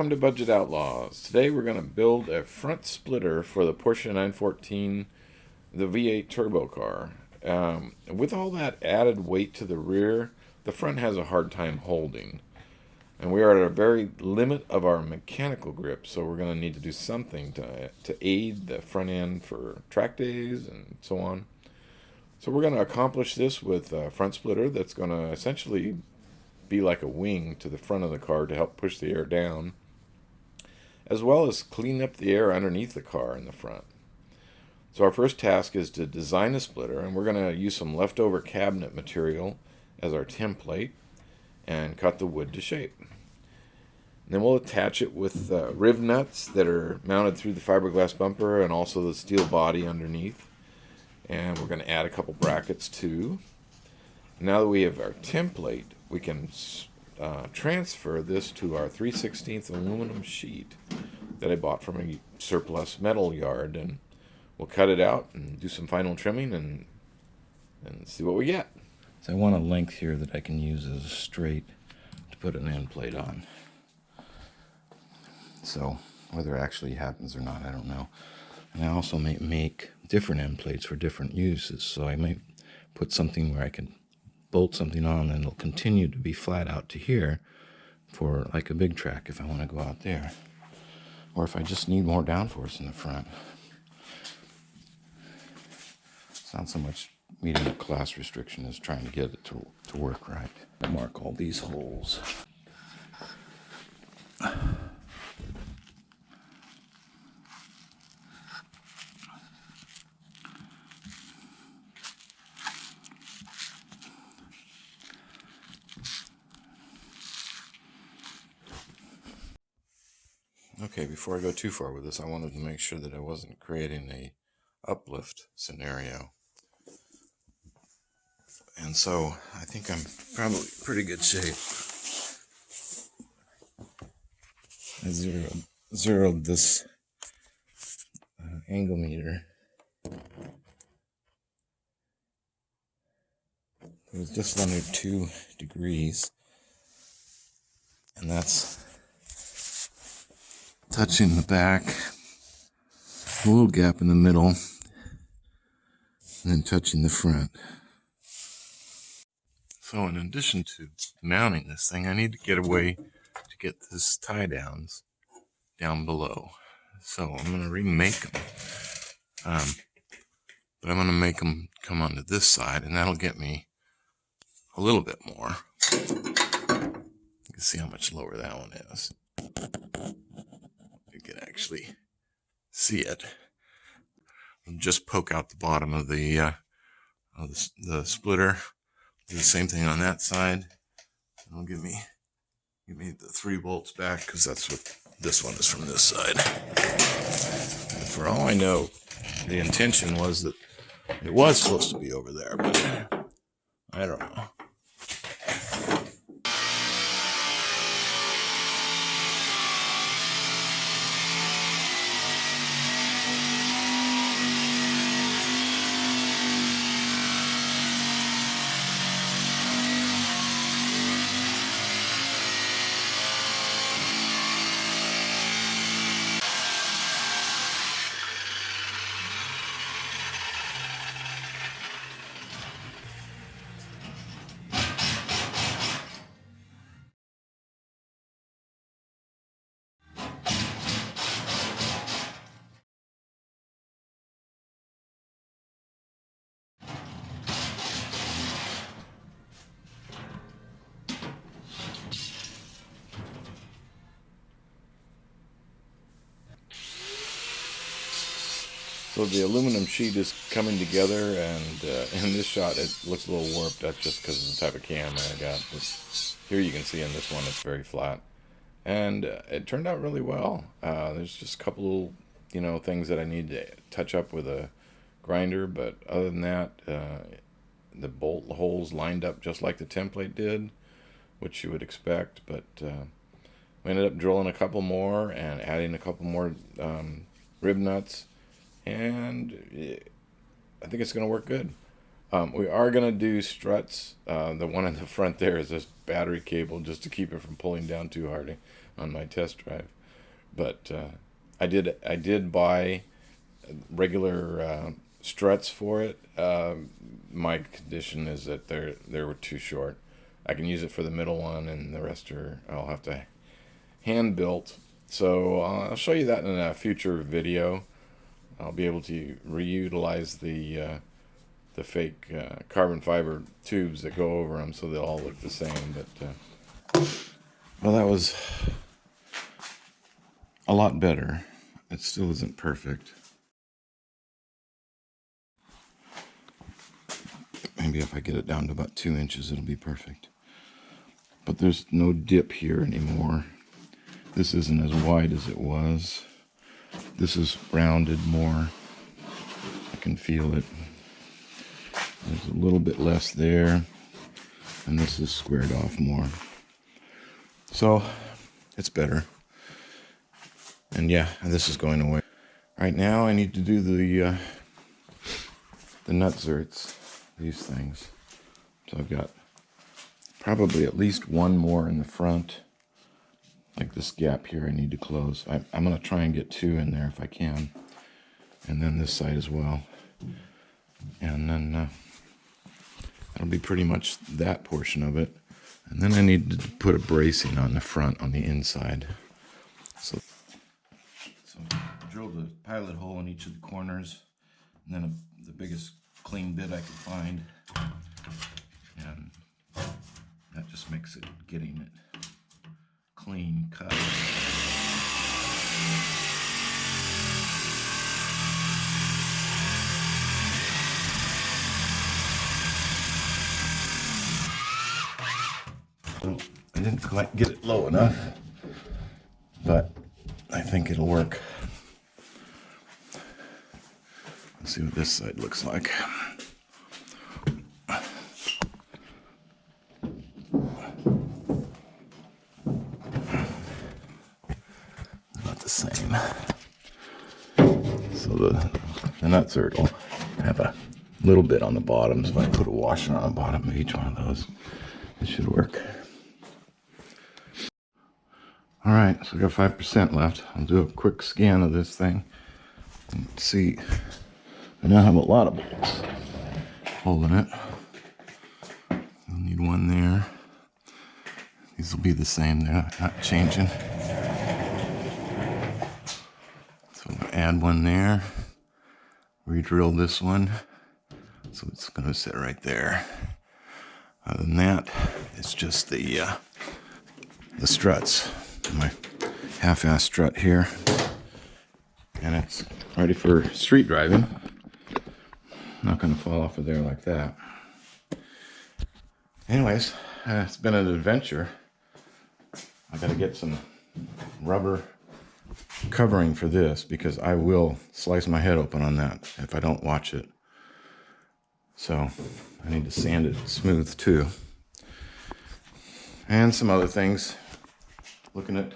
Welcome to Budget Outlaws. Today we're going to build a front splitter for the Porsche 914, the V8 turbo car. With all that added weight to the rear, the front has a hard time holding. And we are at a very limit of our mechanical grip, so we're going to need to do something to aid the front end for track days and so on. So we're going to accomplish this with a front splitter that's going to essentially be like a wing to the front of the car to help push the air down, as well as clean up the air underneath the car in the front. So our first task is to design a splitter, and we're going to use some leftover cabinet material as our template and cut the wood to shape. And then we'll attach it with riv nuts that are mounted through the fiberglass bumper and also the steel body underneath. And we're going to add a couple brackets too. Now that we have our template, we can transfer this to our 3/16 aluminum sheet that I bought from a surplus metal yard, and we'll cut it out and do some final trimming and see what we get. So I want a length here that I can use as a straight to put an end plate on. So whether it actually happens or not, I don't know. And I also may make different end plates for different uses. So I might put something where I can bolt something on and it'll continue to be flat out to here for like a big track if I want to go out there. Or if I just need more downforce in the front. It's not so much meeting a class restriction as trying to get it to work right. I mark all these holes. Okay, before I go too far with this, I wanted to make sure that I wasn't creating a uplift scenario. And so I think I'm probably in pretty good shape. I zeroed this angle meter. It was just under 2 degrees. And that's touching the back, a little gap in the middle, and then touching the front. So in addition to mounting this thing, I need to get a way to get this tie downs down below. So I'm going to remake them. But I'm going to make them come onto this side, and that'll get me a little bit more. You can see how much lower that one is. You can actually see it. I'll just poke out the bottom of the splitter. Do the same thing on that side. It'll give me the 3 bolts back, because that's what this one is from this side. And for all I know, the intention was that it was supposed to be over there, but I don't know. So the aluminum sheet is coming together, and in this shot it looks a little warped. That's just because of the type of camera I got. But here you can see in this one it's very flat. And it turned out really well. There's just a couple little, things that I need to touch up with a grinder, but other than that, the bolt holes lined up just like the template did, which you would expect. But we ended up drilling a couple more and adding a couple more rib nuts, and I think it's going to work good. We are going to do struts. The one in the front there is this battery cable just to keep it from pulling down too hard. on my test drive. But I did buy regular struts for it. My condition is that they were too short. I can use it for the middle one, and the rest I'll have to hand built. So I'll show you that in a future video. I'll be able to reutilize the fake carbon fiber tubes that go over them, so they'll all look the same. But well, that was a lot better. It still isn't perfect. Maybe if I get it down to about 2 inches, it'll be perfect. But there's no dip here anymore. This isn't as wide as it was. This is rounded more. I can feel it. There's a little bit less there. And this is squared off more. So, it's better. And yeah, this is going away. Right now I need to do the nut zerts. These things. So I've got probably at least one more in the front. Like this gap here I need to close. I'm going to try and get 2 in there if I can. And then this side as well. And then that'll be pretty much that portion of it. And then I need to put a bracing on the front on the inside. So drilled a pilot hole in each of the corners. And then the biggest clean bit I could find, and that just makes it getting it clean cut. Well, I didn't quite get it low enough, but I think it'll work. Let's see what this side looks like. Not the same. So the nut zert will have a little bit on the bottom. So if I put a washer on the bottom of each one of those, it should work. All right, so we got 5% left. I'll do a quick scan of this thing and see. I now have a lot of bolts holding it. I'll need one there. These will be the same, they're not changing. So I'm gonna add one there. Re-drill this one. So it's gonna sit right there. Other than that, it's just the struts. My half-ass strut here. And it's ready for street driving. Not going to fall off of there like that. Anyways, it's been an adventure. I got to get some rubber covering for this because I will slice my head open on that if I don't watch it. So I need to sand it smooth too. And some other things. Looking at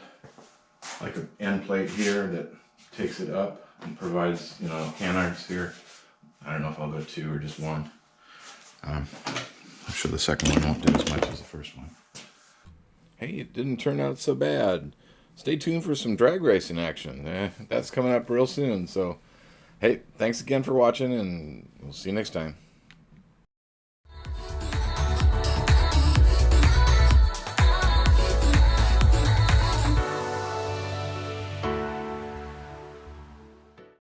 like an end plate here that takes it up and provides, canards here. I don't know if I'll go 2 or just 1. I'm sure the second one won't do as much as the first one. Hey, it didn't turn out so bad. Stay tuned for some drag racing action. That's coming up real soon. So, hey, thanks again for watching, and we'll see you next time.